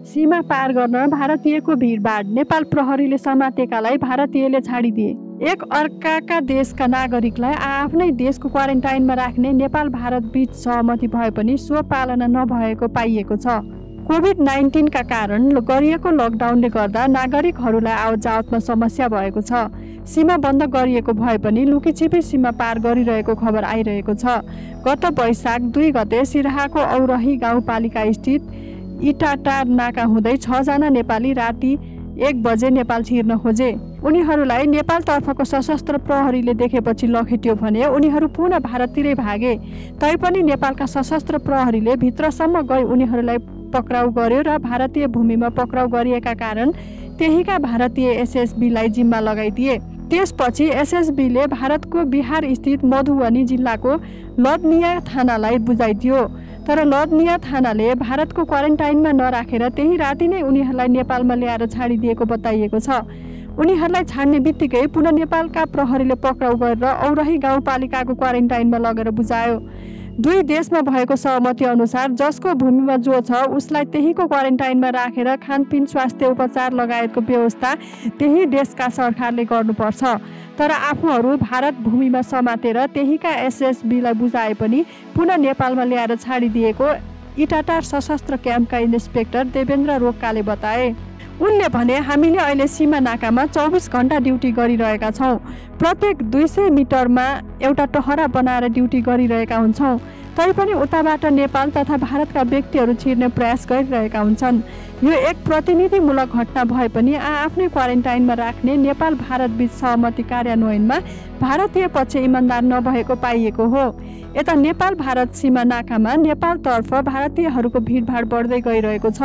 सीमा पार गर्न भारतीयको भिडभाड, नेपाल प्रहरीले समातेकालाई भारतीयले छाडिदिए। एक अर्काका देशका नागरिकलाई आफ्नै देशको क्वारेन्टाइनमा राख्ने नेपाल भारत बीच सहमति भए पनि सो पालना नभएको पाइएको छ। कोभिड-19 का कारण गरिएको लकडाउनले गर्दा नागरिकहरूलाई आवतजावतमा समस्या भएको छ। सीमा बन्द गरिएको भए पनि लुकीछिपी सीमा पार गरिरहेको खबर आइरहेको छ। गत वैशाख 2 गते सिराहाको औरही गाउँपालिका स्थित इटाटार नाका हुँदै 6 जना नेपाली राति 1 बजे नेपाल छिर्न खोजे। उनीहरूलाई नेपालतर्फको सशस्त्र प्रहरीले देखेपछि लखेट्यो भने उनीहरू पुनः भारततिरै भागे। तैपनि नेपालका सशस्त्र प्रहरीले भित्रसम्म गई उनीहरूलाई पक्राउ गर्यो र भारतीय भूमिमा पक्राउ गरिएका कारण त्यहीका भारतीय एसएसबीलाई जिम्मा लगाइदिए। त्यसपछि एसएसबीले भारतको बिहार स्थित मधुबनी जिल्लाको लदनिया थानालाई बुझाइदियो। तर लदनिया थानाले भारतको क्वारेन्टाइनमा नराखेर त्यही राति नै उनीहरूलाई नेपालमा ल्याएर छाडिदिएको बताइएको छ। उनीहरूलाई छाड्ने बित्तिकै पुनः नेपालका प्रहरीले पक्राउ गरेर औरही गाउँपालिकाको क्वारेन्टाइनमा लगेर बुझायो। दुई देशमा भएको सहमति अनुसार जसको भूमिमा जो छ उसलाई त्यहीको क्वारेन्टाइनमा राखेर खानपिन, स्वास्थ्य उपचार लगायतको व्यवस्था त्यही देशका सरकारले गर्नुपर्छ। तर आफूहरू भारत भूमिमा समातेर त्यहीका एसएसबीलाई बुझाए पनि पुनः नेपालमा ल्याएर छाडिदिएको इटाटार सशस्त्र क्याम्पका इन्सपेक्टर देवेन्द्र रोक्काले बताए। उनले भने, हामीले अहिले सीमा नाकामा 24 घण्टा ड्युटी गरिरहेका छौँ। प्रत्येक 200 मिटरमा एउटा टहरा बनाएर ड्युटी गरिरहेका हुन्छौँ। तैपनि उताबाट नेपाल तथा भारतका व्यक्तिहरू छिर्ने प्रयास गरिरहेका हुन्छन्। यो एक प्रतिनिधिमूलक घटना भए पनि आफ्नै क्वारेन्टाइनमा राख्ने नेपाल भारत बीच सहमति कार्यान्वयनमा भारतीय पक्ष इमान्दार नभएको पाइएको हो। यता नेपाल भारत सीमा नाकामा नेपालतर्फ भारतीयहरूको भिडभाड बढ्दै गइरहेको छ।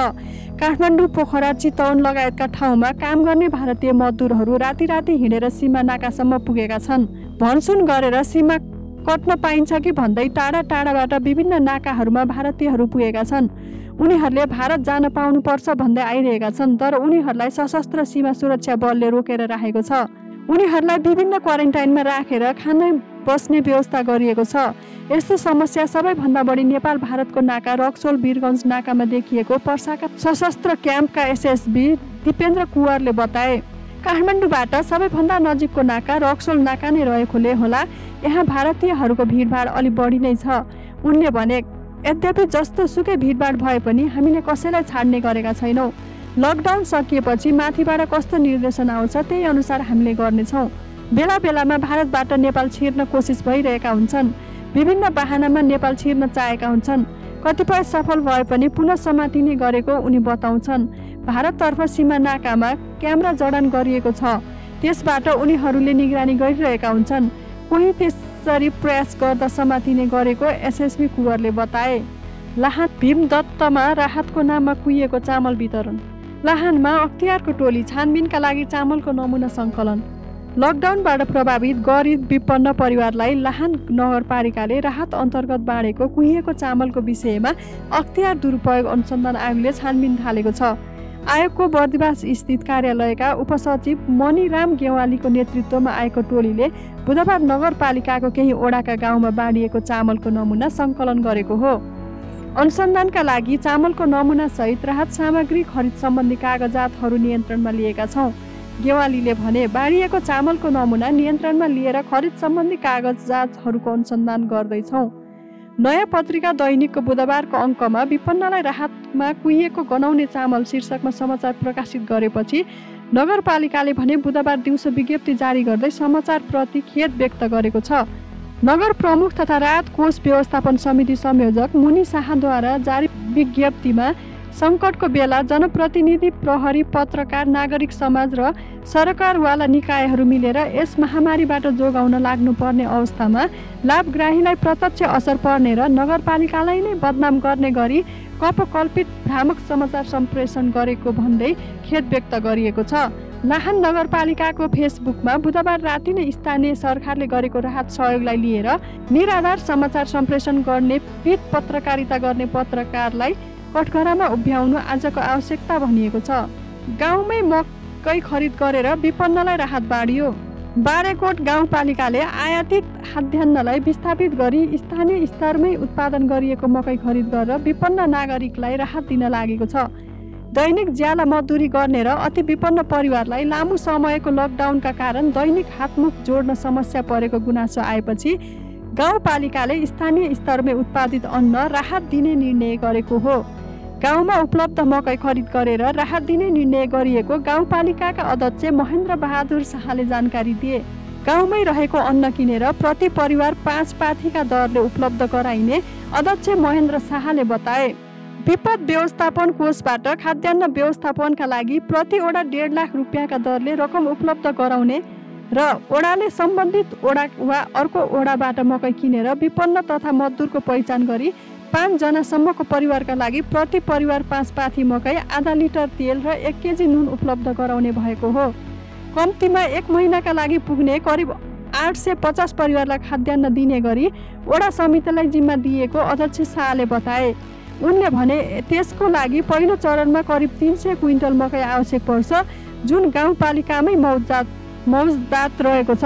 काठमाडौँ, पोखरा, चितवन लगायतका ठाउँमा काम गर्ने भारतीय मजदुरहरू राति राति हिँडेर सीमा नाकासम्म पुगेका छन्। भनसुन गरेर सीमा कट्न पाइन्छ कि भन्दै टाढा टाढाबाट विभिन्न नाकाहरूमा भारतीयहरू पुगेका छन्। उनीहरूले भारत जान पाउनुपर्छ भन्दै आइरहेका छन्। तर उनीहरूलाई सशस्त्र सीमा सुरक्षा बलले रोकेर राखेको छ। उनीहरूलाई विभिन्न क्वारेन्टाइनमा राखेर खाने बस्ने व्यवस्था गरिएको छ। यस्तो समस्या सबैभन्दा बढी नेपाल भारतको नाका रक्सोल वीरगञ्ज नाकामा देखिएको पर्साका सशस्त्र क्याम्पका एसएसबी दिपेन्द्र कुँवरले बताए। काठमाडौँबाट सबैभन्दा नजिकको नाका रक्सोल नाका नै रहेकोले होला यहाँ भारतीयहरूको भिडभाड अलि बढी नै छ। उनले भने, यद्यपि जस्तो सुकै भिडभाड भए पनि हामीले कसैलाई छाड्ने गरेका छैनौँ। लकडाउन सकिएपछि माथिबाट कस्तो निर्देशन आउँछ त्यही अनुसार हामीले गर्नेछौँ। बेला बेलामा भारतबाट नेपाल छिर्न कोसिस भइरहेका हुन्छन्। विभिन्न बहानामा नेपाल छिर्न चाहेका हुन्छन्। कतिपय सफल भए पनि पुनः समातिने गरेको उनी बताउँछन्। भारततर्फ सीमा नाकामा क्यामेरा जडान गरिएको छ। त्यसबाट उनीहरूले निगरानी गरिरहेका हुन्छन्। कोही त्यसरी प्रयास गर्दा समातिने गरेको एसएसबी कुँवरले बताए। लाहान भीमदत्तमा राहतको नाममा कुहिएको चामल वितरण। लाहानमा अख्तियारको टोली छानबिनका लागि चामलको नमुना सङ्कलन। लकडाउनबाट प्रभावित गरिब विपन्न परिवारलाई लाहान नगरपालिकाले राहत अन्तर्गत बाँडेको कुहिएको चामलको विषयमा अख्तियार दुरुपयोग अनुसन्धान आयोगले छानबिन थालेको छ। आयोगको बर्दिवास स्थित कार्यालयका उपसचिव मणिराम गेवालीको नेतृत्वमा आएको टोलीले बुधबार नगरपालिकाको केही ओडाका गाउँमा बाँडिएको चामलको नमुना सङ्कलन गरेको हो। अनुसन्धानका लागि चामलको नमुना सहित राहत सामग्री खरिद सम्बन्धी कागजातहरू नियन्त्रणमा लिएका छौँ। गेवालीले भने, बाँडिएको चामलको नमुना नियन्त्रणमा लिएर खरिद सम्बन्धी कागजातहरूको अनुसन्धान गर्दैछौँ। नयाँ पत्रिका दैनिकको बुधबारको अङ्कमा विपन्नलाई राहतमा कुहिएको गनाउने चामल शीर्षकमा समाचार प्रकाशित गरेपछि नगरपालिकाले भने बुधबार दिउँसो विज्ञप्ति जारी गर्दै समाचारप्रति खेद व्यक्त गरेको छ। नगर प्रमुख तथा राहत कोष व्यवस्थापन समिति संयोजक मुनि शाहद्वारा जारी विज्ञप्तिमा सङ्कटको बेला जनप्रतिनिधि, प्रहरी, पत्रकार, नागरिक समाज र सरकारवाला निकायहरू मिलेर यस महामारीबाट जोगाउन लाग्नुपर्ने अवस्थामा लाभग्राहीलाई प्रत्यक्ष असर पर्ने र नगरपालिकालाई नै बदनाम गर्ने गरी कल्पित भ्रामक समाचार सम्प्रेषण गरेको भन्दै खेद व्यक्त गरिएको छ। लाहान नगरपालिकाको फेसबुकमा बुधबार राति नै स्थानीय सरकारले गरेको राहत सहयोगलाई लिएर निराधार समाचार सम्प्रेषण गर्ने, पीठ पत्रकारिता गर्ने पत्रकारलाई कठघरामा उभ्याउनु आजको आवश्यकता भनिएको छ। गाउँमै मकै खरिद गरेर विपन्नलाई राहत बाँडियो। बारेकोट गाउँपालिकाले आयातित खाद्यान्नलाई विस्थापित गरी स्थानीय स्तरमै उत्पादन गरिएको मकै खरिद गरेर विपन्न नागरिकलाई राहत दिन लागेको छ। दैनिक ज्याला मजदुरी गर्ने र अति विपन्न परिवारलाई लामो समयको लकडाउनका कारण दैनिक हातमुख जोड्न समस्या परेको गुनासो आएपछि गाउँपालिकाले स्थानीय स्तरमै उत्पादित अन्न राहत दिने निर्णय गरेको हो। गाउँमा उपलब्ध मकै खरिद गरेर राहत दिने निर्णय गरिएको गाउँपालिकाका अध्यक्ष महेन्द्र बहादुर शाहले जानकारी दिए। गाउँमै रहेको अन्न किनेर प्रति परिवार 5 पाथीका दरले उपलब्ध गराइने अध्यक्ष महेन्द्र शाहले बताए। विपद व्यवस्थापन कोषबाट खाद्यान्न व्यवस्थापनका लागि प्रति ओडा 1.5 लाख रुपियाँका दरले रकम उपलब्ध गराउने र ओडाले सम्बन्धित ओडा वा अर्को ओडाबाट मकै किनेर विपन्न तथा मजदुरको पहिचान गरी 5 जनासम्मको परिवारका लागि प्रति परिवार 5 पाथी मकै, आधा लिटर तेल र 1 केजी नुन उपलब्ध गराउने भएको हो। कम्तीमा 1 महिनाका लागि पुग्ने करिब 850 परिवारलाई खाद्यान्न दिने गरी ओडा समितिलाई जिम्मा दिएको अध्यक्ष शाहले बताए। उनले भने त्यसको लागि पहिलो चरणमा करिब 300 क्विन्टल मकै आवश्यक पर्छ, जुन गाउँपालिकामै मौजदात रहेको छ।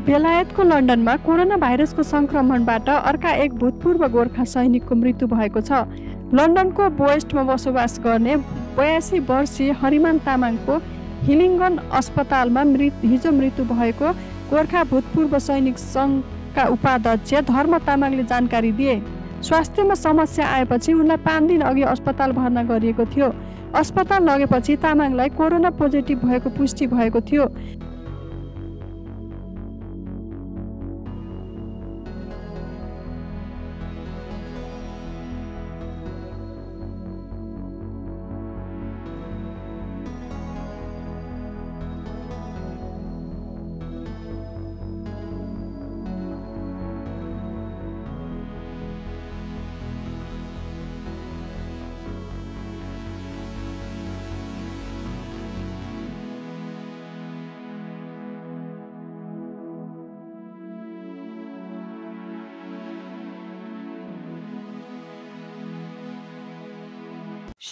बेलायतको लन्डनमा कोरोना भाइरसको संक्रमणबाट अर्का एक भूतपूर्व गोर्खा सैनिकको मृत्यु भएको छ। लन्डनको बोएस्टमा बसोबास गर्ने 82 वर्षीय हरिमान तामाङको हिलिङ्गन अस्पतालमा हिजो मृत्यु भएको गोर्खा भूतपूर्व सैनिक सङ्घका उपाध्यक्ष धर्म तामाङले जानकारी दिए। स्वास्थ्यमा समस्या आएपछि उनलाई 5 दिन अघि अस्पताल भर्ना गरिएको थियो। अस्पताल लगेपछि तामाङलाई कोरोना पोजिटिभ भएको पुष्टि भएको थियो।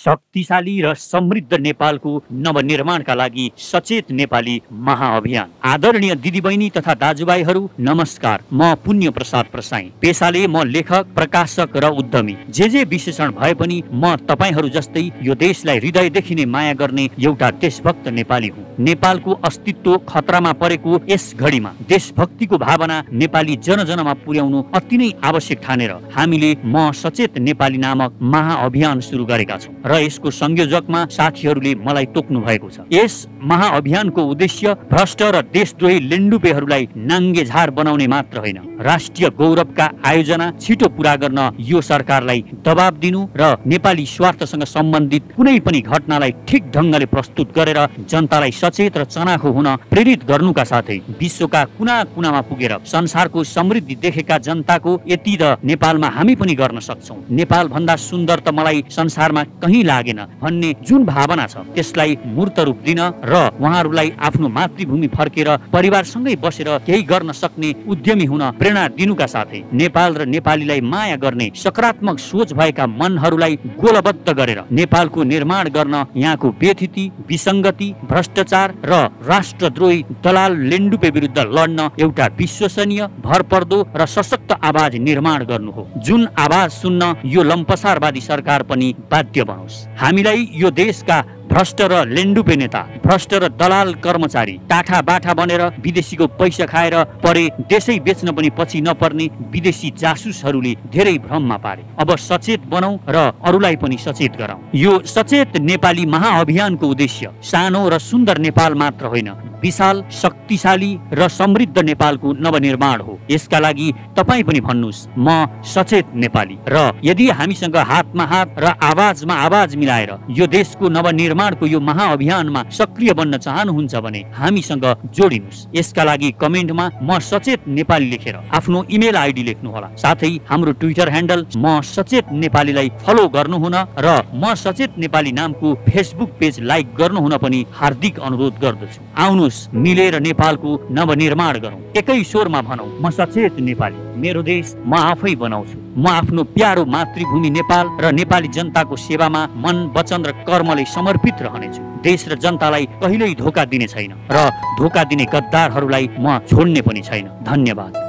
शक्तिशाली र समृद्ध नेपालको नवनिर्माणका लागि सचेत नेपाली महाअभियान। आदरणीय दिदीबहिनी तथा दाजुभाइहरू नमस्कार। म पुण्य प्रसाद प्रसाई। पेशाले म लेखक, प्रकाशक र उद्यमी। जे विशेषण भए पनि म तपाईहरू जस्तै यो देशलाई हृदयदेखि नै माया गर्ने एउटा देशभक्त नेपाली हुँ। नेपालको अस्तित्व खतरामा परेको यस घडीमा देशभक्तिको भावना नेपाली जनजनमा पुर्याउनु अति नै आवश्यक ठानेर हामीले म सचेत नेपाली नामक महाअभियान सुरु गरेका छौँ र यसको संयोजकमा साथीहरूले मलाई तोक्नु भएको छ। यस महाअभियानको उद्देश्य भ्रष्ट र देशद्रोही लेन्डुपेहरूलाई नाङ्गेझार बनाउने मात्र होइन, राष्ट्रिय गौरवका आयोजना छिटो पूरा गर्न यो सरकारलाई दबाब दिनु र नेपाली स्वार्थसँग सम्बन्धित कुनै पनि घटनालाई ठिक ढङ्गले प्रस्तुत गरेर जनतालाई सचेत र चनाखो हुन प्रेरित गर्नुका साथै विश्वका कुना कुनामा पुगेर संसारको समृद्धि देखेका जनताको यति त नेपालमा हामी पनि गर्न सक्छौँ, नेपाल भन्दा सुन्दर त मलाई संसारमा कहीँ लागेन भन्ने जुन भावना छ त्यसलाई मूर्त रूप दिन र उहाँहरूलाई आफ्नो मातृभूमि फर्केर परिवारसँगै बसेर केही गर्न सक्ने उद्यमी हुन प्रेरणा दिनुका साथै नेपाल र नेपालीलाई माया गर्ने सकारात्मक सोच भएका मनहरूलाई गोलबद्ध गरेर नेपालको निर्माण गर्न यहाँको व्यथिति, विसङ्गति, भ्रष्टाचार र राष्ट्रद्रोही दलाल लेन्डुपे विरुद्ध लड्न एउटा विश्वसनीय, भरपर्दो र सशक्त आवाज निर्माण गर्नु हो, जुन आवाज सुन्न यो लम्पसारवादी सरकार पनि बाध्य बनोस्। हामीलाई यो देशका भ्रष्ट र लेन्डुपे नेता, भ्रष्ट र दलाल कर्मचारी, टाठा बाठा बनेर विदेशीको पैसा खाएर परे देशै बेच्न पनि पछि नपर्ने विदेशी जासुसहरूले धेरै भ्रममा पारे। अब सचेत बनौं र अरूलाई पनि सचेत गराउँ। यो सचेत नेपाली महाअभियानको उद्देश्य सानो र सुन्दर नेपाल मात्र होइन, विशाल, शक्तिशाली र समृद्ध नेपालको नवनिर्माण हो। यसका लागि तपाईँ पनि भन्नुहोस् म सचेत नेपाली। र यदि हामीसँग हातमा हात र आवाजमा आवाज मिलाएर यो देशको नवनिर्माणको यो महाअभियानमा सक्रिय बन्न चाहनुहुन्छ भने हामीसँग जोडिनुहोस्। यसका लागि कमेन्टमा म सचेत नेपाली लेखेर आफ्नो इमेल आइडी लेख्नुहोला। साथै हाम्रो ट्विटर ह्यान्डल म सचेत नेपालीलाई फलो गर्नुहुन र म सचेत नेपाली नामको फेसबुक पेज लाइक गर्नुहुन पनि हार्दिक अनुरोध गर्दछु। आउनुहोस् मिलेर नेपालको नवनिर्माण गरौँ, एकै स्वरमा भनौँ म सचेत नेपाली, मेरो देश म आफै बनाउँछु। म आफ्नो प्यारो मातृभूमि नेपाल र नेपाली जनताको सेवामा मन, वचन र कर्मले समर्पित रहनेछु। देश र जनतालाई कहिल्यै धोका दिने छैन र धोका दिने गद्दारहरूलाई म छोड्ने पनि छैन। धन्यवाद।